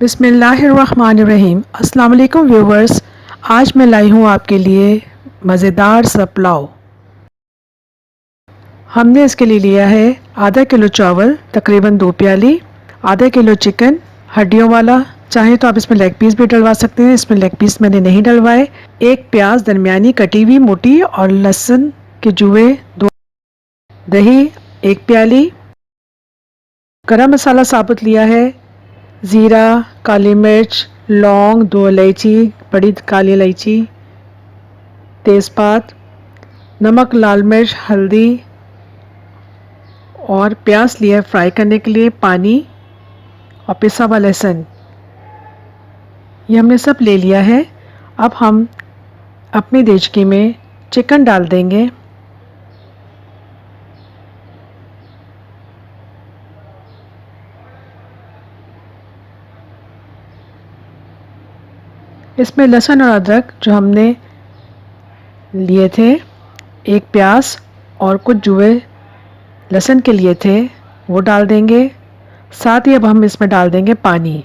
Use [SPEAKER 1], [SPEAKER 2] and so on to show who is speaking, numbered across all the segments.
[SPEAKER 1] बिस्मिल्लाहिर्रहमानिर्रहीम। अस्सलाम वालेकुम व्यूवर्स, आज मैं लाई हूँ आपके लिए मज़ेदार सा पुलाव। हमने इसके लिए लिया है आधा किलो चावल, तकरीबन 2 प्याली, आधा किलो चिकन हड्डियों वाला, चाहे तो आप इसमें लेग पीस भी डलवा सकते हैं, इसमें लेग पीस मैंने नहीं डलवाए। एक प्याज दरमियानी कटी हुई मोटी और लहसुन के जुए 2, दही 1 प्याली, गरम मसाला साबुत लिया है, ज़ीरा, काली मिर्च, लौंग, 2 इलायची, बड़ी काली इलायची, तेज़पात, नमक, लाल मिर्च, हल्दी और प्याज लिया फ्राई करने के लिए, पानी और पिसा हुआ लहसुन। ये हमने सब ले लिया है। अब हम अपनी देचकी में चिकन डाल देंगे। इसमें लहसुन और अदरक जो हमने लिए थे, एक प्याज और कुछ जुए लहसुन के लिए थे, वो डाल देंगे। साथ ही अब हम इसमें डाल देंगे पानी।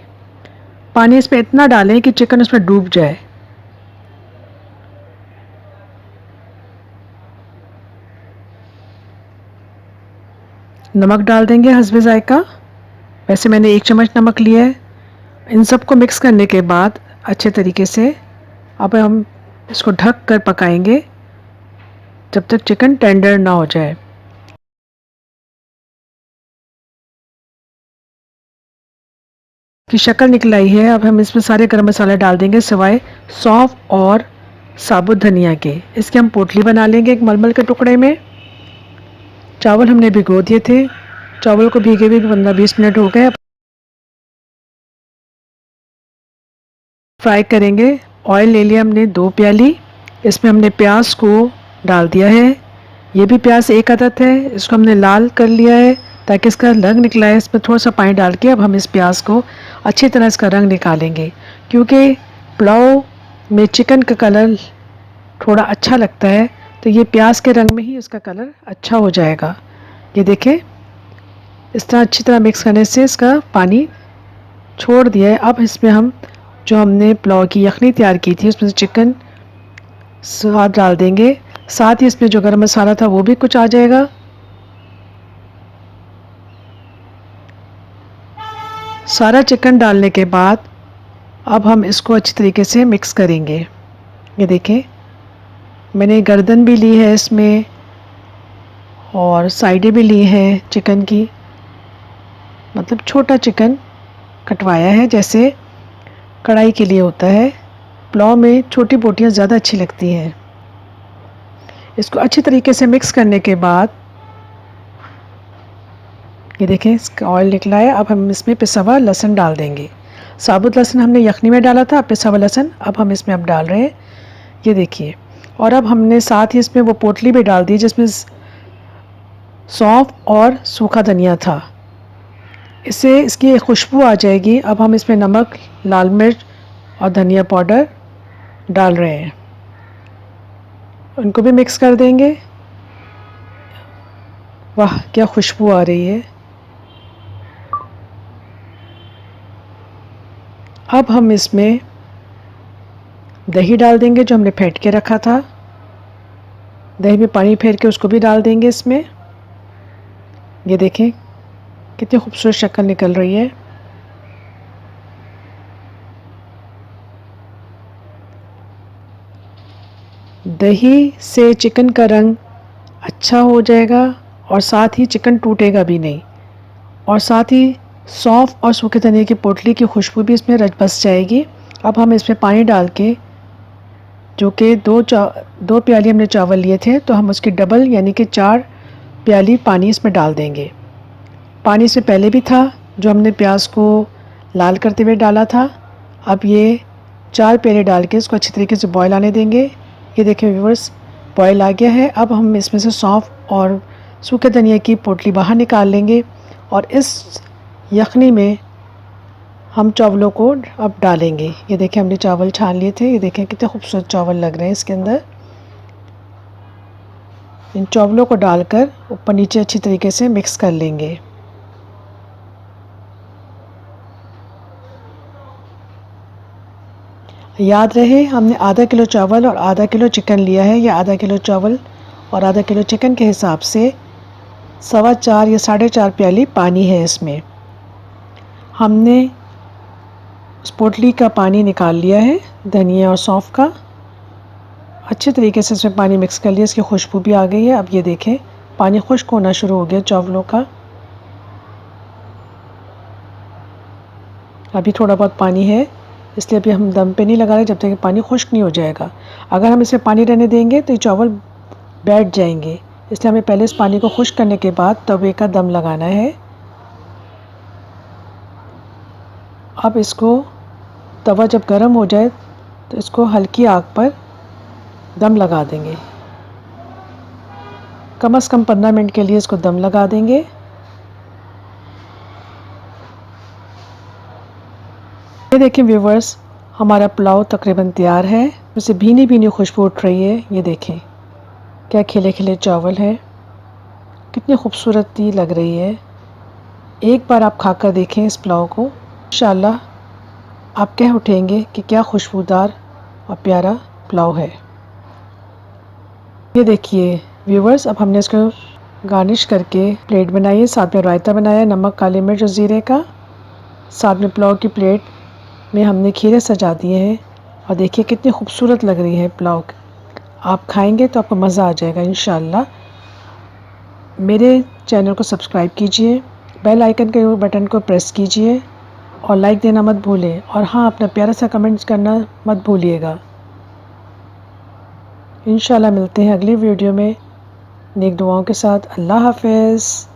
[SPEAKER 1] पानी इसमें इतना डालें कि चिकन उसमें डूब जाए। नमक डाल देंगे हस्बे जायका। वैसे मैंने 1 चम्मच नमक लिया है। इन सबको मिक्स करने के बाद अच्छे तरीके से अब हम इसको ढक कर पकाएंगे जब तक चिकन टेंडर ना हो जाए। की शक्ल निकल आई है। अब हम इसमें सारे गरम मसाले डाल देंगे सिवाय सौंफ और साबुत धनिया के। इसके हम पोटली बना लेंगे एक मलमल के टुकड़े में। चावल हमने भिगो दिए थे, चावल को भीगे हुए 15-20 मिनट हो गए। फ्राई करेंगे। ऑयल ले लिया हमने 2 प्याली, इसमें हमने प्याज को डाल दिया है। ये भी प्याज एक अदद है, इसको हमने लाल कर लिया है ताकि इसका रंग निकला है। इसमें थोड़ा सा पानी डाल के अब हम इस प्याज को अच्छी तरह इसका रंग निकालेंगे, क्योंकि पुलाव में चिकन का कलर थोड़ा अच्छा लगता है, तो ये प्याज के रंग में ही इसका कलर अच्छा हो जाएगा। ये देखें, इस तरह अच्छी तरह मिक्स करने से इसका पानी छोड़ दिया है। अब इसमें हम जो हमने पुलाव की यखनी तैयार की थी उसमें से चिकन स्वाद डाल देंगे। साथ ही इसमें जो गरम मसाला था वो भी कुछ आ जाएगा। सारा चिकन डालने के बाद अब हम इसको अच्छी तरीके से मिक्स करेंगे। ये देखें, मैंने गर्दन भी ली है इसमें और साइडें भी ली हैं चिकन की, मतलब छोटा चिकन कटवाया है जैसे कढ़ाई के लिए होता है। पुलाव में छोटी बोटियां ज़्यादा अच्छी लगती हैं। इसको अच्छी तरीके से मिक्स करने के बाद ये देखें, इसका ऑयल निकला है। अब हम इसमें पिसा हुआ लहसुन डाल देंगे। साबुत लहसुन हमने यखनी में डाला था, पिसा हुआ लहसुन अब हम इसमें अब डाल रहे हैं। ये देखिए, और अब हमने साथ ही इसमें वो पोटली भी डाल दी जिसमें सौंफ और सूखा धनिया था। इससे इसकी एक खुशबू आ जाएगी। अब हम इसमें नमक, लाल मिर्च और धनिया पाउडर डाल रहे हैं, उनको भी मिक्स कर देंगे। वाह, क्या खुशबू आ रही है। अब हम इसमें दही डाल देंगे जो हमने फेंट के रखा था। दही में पानी फेर के उसको भी डाल देंगे इसमें। ये देखें कितनी खूबसूरत शक्ल निकल रही है। दही से चिकन का रंग अच्छा हो जाएगा और साथ ही चिकन टूटेगा भी नहीं, और साथ ही सौंफ और सूखे धनिया की पोटली की खुशबू भी इसमें रच बस जाएगी। अब हम इसमें पानी डाल के, जो कि 2 प्याली हमने चावल लिए थे, तो हम उसकी डबल यानी कि 4 प्याली पानी इसमें डाल देंगे। पानी इसमें पहले भी था जो हमने प्याज को लाल करते हुए डाला था। अब ये 4 प्याले डाल के इसको अच्छी तरीके से बॉयल आने देंगे। ये देखिए व्यूअर्स, बॉयल आ गया है। अब हम इसमें से सौंफ और सूखे धनिया की पोटली बाहर निकाल लेंगे और इस यखनी में हम चावलों को अब डालेंगे। ये देखें, हमने चावल छान लिए थे। ये देखें कितने खूबसूरत चावल लग रहे हैं इसके अंदर। इन चावलों को डालकर ऊपर नीचे अच्छी तरीके से मिक्स कर लेंगे। याद रहे हमने आधा किलो चावल और आधा किलो चिकन लिया है, या आधा किलो चावल और आधा किलो चिकन के हिसाब से 4.25 या 4.5 प्याली पानी है इसमें। हमने उस पोटली का पानी निकाल लिया है धनिया और सौंफ का। अच्छे तरीके से इसमें पानी मिक्स कर लिया, इसकी खुशबू भी आ गई है। अब ये देखें पानी खुश्क होना शुरू हो गया चावलों का। अभी थोड़ा बहुत पानी है, इसलिए अभी हम दम पे नहीं लगा रहे जब तक कि पानी खुश्क नहीं हो जाएगा। अगर हम इसमें पानी रहने देंगे तो ये चावल बैठ जाएंगे, इसलिए हमें पहले इस पानी को खुश्क करने के बाद तवे का दम लगाना है। अब इसको तवा जब गर्म हो जाए तो इसको हल्की आग पर दम लगा देंगे। कम से कम 15 मिनट के लिए इसको दम लगा देंगे। ये देखिए व्यूवर्स, हमारा पुलाव तकरीबन तैयार है। उसे भीनी भीनी खुशबू उठ रही है। ये देखें क्या खिले खिले चावल है, कितनी खूबसूरती लग रही है। एक बार आप खाकर देखें इस पुलाव को, इंशाल्लाह आप कह उठेंगे कि क्या खुशबूदार और प्यारा पुलाव है। ये देखिए व्यूवर्स, अब हमने इसको गार्निश करके प्लेट बनाई है। साथ में रायता बनाया, नमक, काली मिर्च और ज़ीरे का। साथ में पुलाव की प्लेट में हमने खीरे सजा दिए हैं और देखिए कितनी खूबसूरत लग रही है पुलाव। आप खाएंगे तो आपको मज़ा आ जाएगा इंशाल्लाह। मेरे चैनल को सब्सक्राइब कीजिए, बेल आइकन के बटन को प्रेस कीजिए और लाइक देना मत भूलें। और हाँ, अपना प्यारा सा कमेंट्स करना मत भूलिएगा। इंशाल्लाह मिलते हैं अगली वीडियो में नेक दुआओं के साथ। अल्लाह हाफ़िज़।